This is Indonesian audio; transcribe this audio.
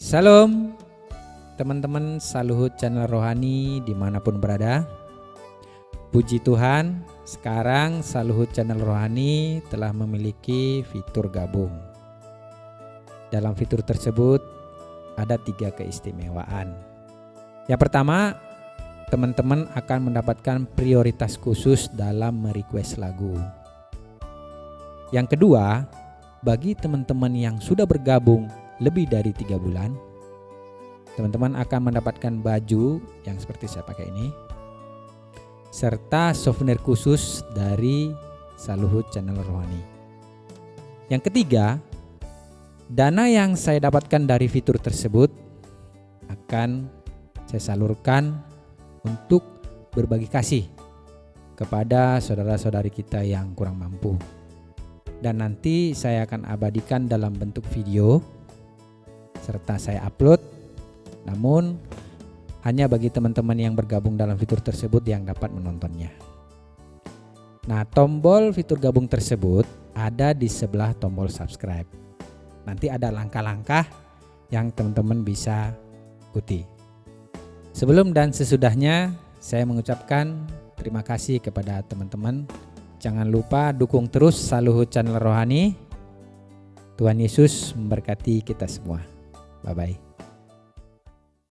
Salam teman-teman Saluhut Channel Rohani dimanapun berada. Puji Tuhan, sekarang Saluhut Channel Rohani telah memiliki fitur gabung. Dalam fitur tersebut ada 3 keistimewaan. Yang pertama, teman-teman akan mendapatkan prioritas khusus dalam merequest lagu. Yang kedua, bagi teman-teman yang sudah bergabung lebih dari 3 bulan, teman-teman akan mendapatkan baju yang seperti saya pakai ini, serta souvenir khusus dari Saluhut Channel Rohani. Yang ketiga, dana yang saya dapatkan dari fitur tersebut akan saya salurkan untuk berbagi kasih kepada saudara-saudari kita yang kurang mampu. Dan nanti saya akan abadikan dalam bentuk video serta saya upload, namun hanya bagi teman-teman yang bergabung dalam fitur tersebut yang dapat menontonnya. Nah, tombol fitur gabung tersebut ada di sebelah tombol subscribe. Nanti ada langkah-langkah yang teman-teman bisa ikuti. Sebelum dan sesudahnya saya mengucapkan terima kasih kepada teman-teman. Jangan lupa dukung terus Saluhut Channel Rohani. Tuhan Yesus memberkati kita semua. Bye-bye.